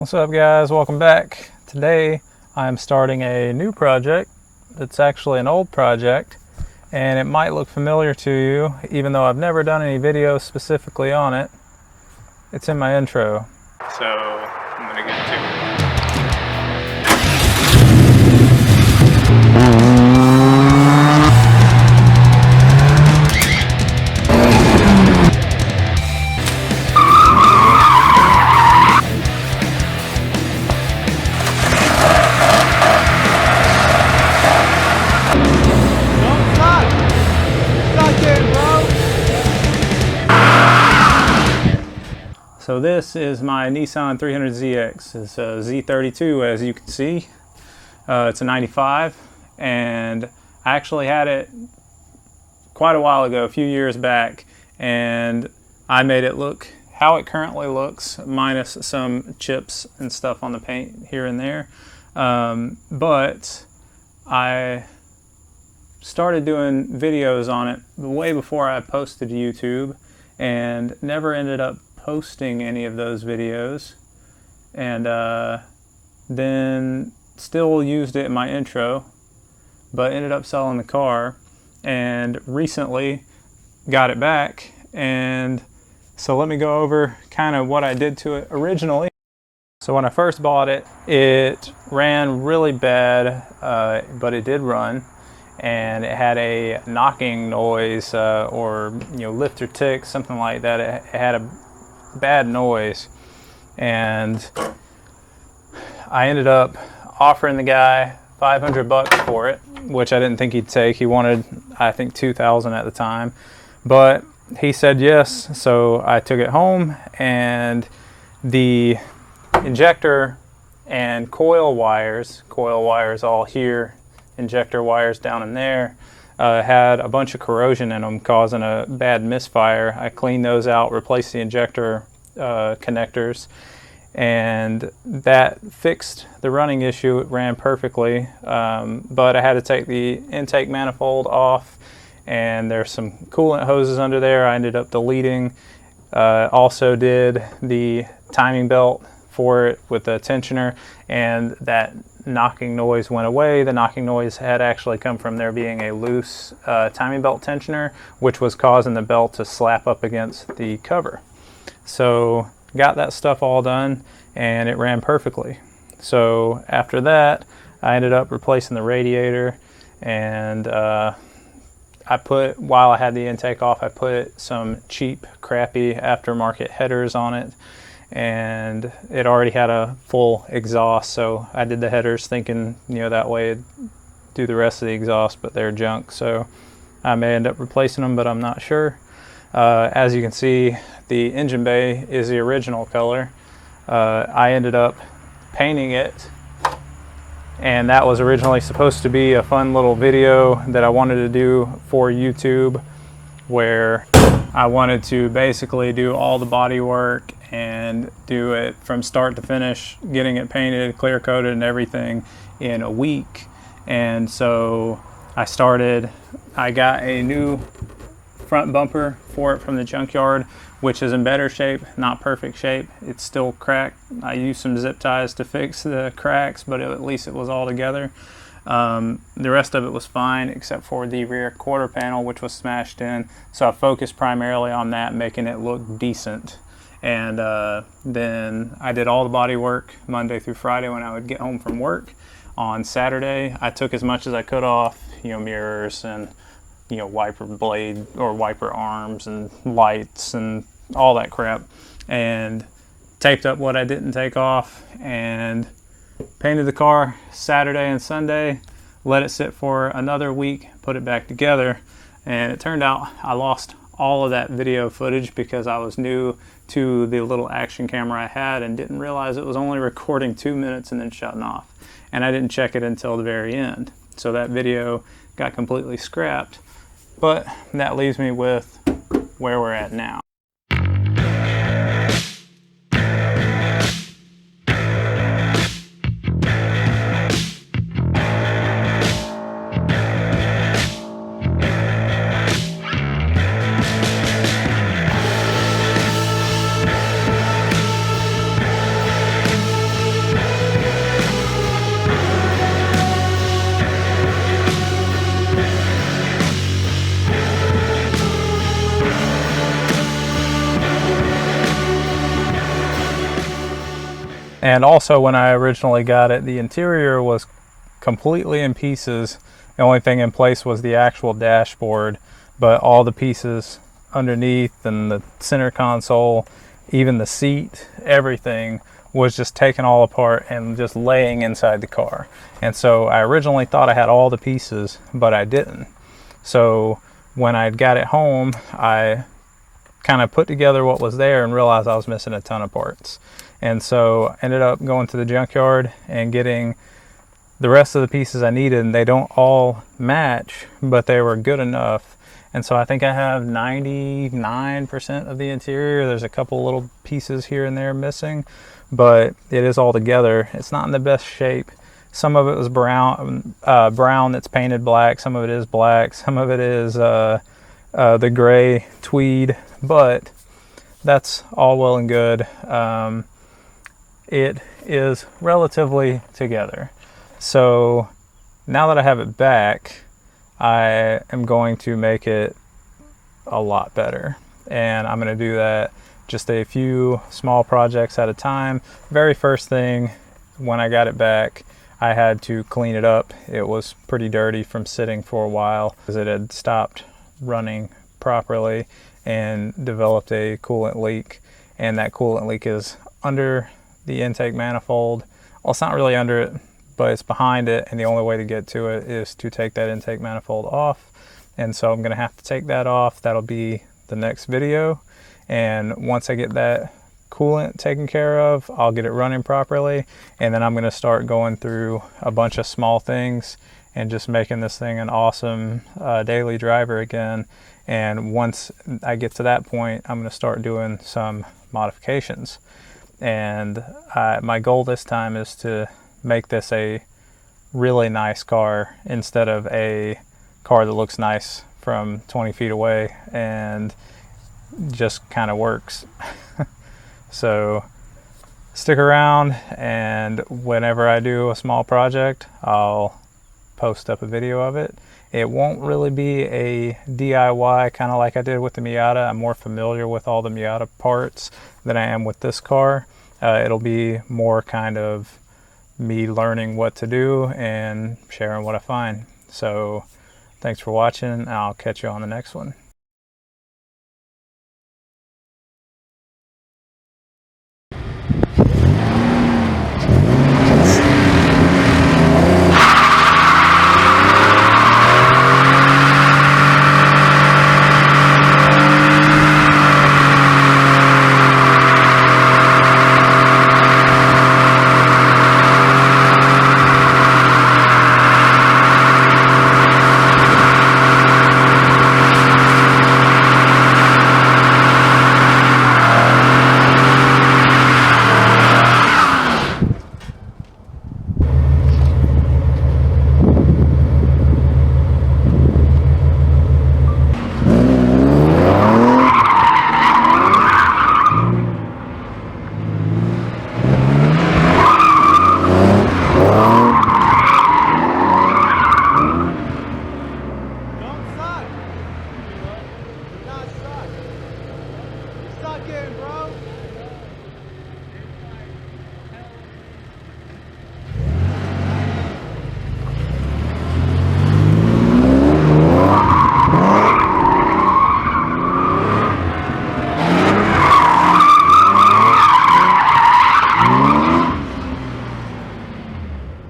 What's up guys, welcome back. Today I'm starting a new project. It's actually an old project and it might look familiar to you even though I've never done any videos specifically on it. It's in my intro. So I'm gonna get to it. So this is my Nissan 300ZX. It's a Z32 as you can see. It's a 95 and I actually had it quite a while ago, a few years back, and I made it look how it currently looks minus some chips and stuff on the paint here and there. But I started doing videos on it way before I posted to YouTube and never ended up posting any of those videos, and then still used it in my intro, but ended up selling the car and recently got it back. And so let me go over kind of what I did to it originally. So when I first bought it, it ran really bad, but it did run, and it had a knocking noise or lift or tick, something like that. It had a bad noise, and I ended up offering the guy $500 for it, which I didn't think he'd take. He wanted, I think, $2,000 at the time, but he said yes. So I took it home, and the injector and coil wires all here, injector wires down in there, had a bunch of corrosion in them, causing a bad misfire. I cleaned those out, replaced the injector connectors, and that fixed the running issue. It ran perfectly, but I had to take the intake manifold off, and there's some coolant hoses under there I ended up deleting. Also did the timing belt for it with the tensioner, and that knocking noise went away. The knocking noise had actually come from there being a loose timing belt tensioner, which was causing the belt to slap up against the cover. So got that stuff all done, and it ran perfectly. So after that, I ended up replacing the radiator, and while I had the intake off, I put some cheap, crappy aftermarket headers on it, and it already had a full exhaust, so I did the headers thinking that way it'd do the rest of the exhaust, but they're junk, so I may end up replacing them, but I'm not sure. As you can see, the engine bay is the original color. I ended up painting it, and that was originally supposed to be a fun little video that I wanted to do for YouTube, where I wanted to basically do all the body work and do it from start to finish, getting it painted, clear coated and everything in a week. And so I got a new front bumper for it from the junkyard, which is in better shape, not perfect shape. It's still cracked. I used some zip ties to fix the cracks, but at least it was all together. The rest of it was fine except for the rear quarter panel, which was smashed in. So I focused primarily on that, making it look decent. And then I did all the body work Monday through Friday when I would get home from work. On Saturday, I took as much as I could off, mirrors and wiper blade or wiper arms and lights and all that crap, and taped up what I didn't take off, and painted the car Saturday and Sunday, let it sit for another week, put it back together. And it turned out I lost all of that video footage because I was new to the little action camera I had and didn't realize it was only recording 2 minutes and then shutting off, and I didn't check it until the very end. So that video got completely scrapped, but that leaves me with where we're at now. And also, when I originally got it, the interior was completely in pieces. The only thing in place was the actual dashboard, but all the pieces underneath and the center console, even the seat, everything was just taken all apart and just laying inside the car. And so I originally thought I had all the pieces, but I didn't. So when I got it home, I kind of put together what was there and realized I was missing a ton of parts. And so I ended up going to the junkyard and getting the rest of the pieces I needed, and they don't all match, but they were good enough. And so I think I have 99% of the interior. There's a couple little pieces here and there missing, but it is all together. It's not in the best shape. Some of it was brown that's painted black. Some of it is black. Some of it is the gray tweed, but that's all well and good. It is relatively together. So now that I have it back, I am going to make it a lot better. And I'm going to do that just a few small projects at a time. Very first thing, when I got it back, I had to clean it up. It was pretty dirty from sitting for a while because it had stopped running properly and developed a coolant leak. And that coolant leak is under the intake manifold. Well, it's not really under it, but it's behind it, and the only way to get to it is to take that intake manifold off. And so I'm going to have to take that off. That'll be the next video. And once I get that coolant taken care of, I'll get it running properly, and then I'm going to start going through a bunch of small things and just making this thing an awesome daily driver again. And once I get to that point, I'm going to start doing some modifications. And my goal this time is to make this a really nice car instead of a car that looks nice from 20 feet away and just kind of works. So stick around, and whenever I do a small project, I'll post up a video of it. It won't really be a DIY kind of like I did with the Miata. I'm more familiar with all the Miata parts than I am with this car. It'll be more kind of me learning what to do and sharing what I find. So thanks for watching. I'll catch you on the next one.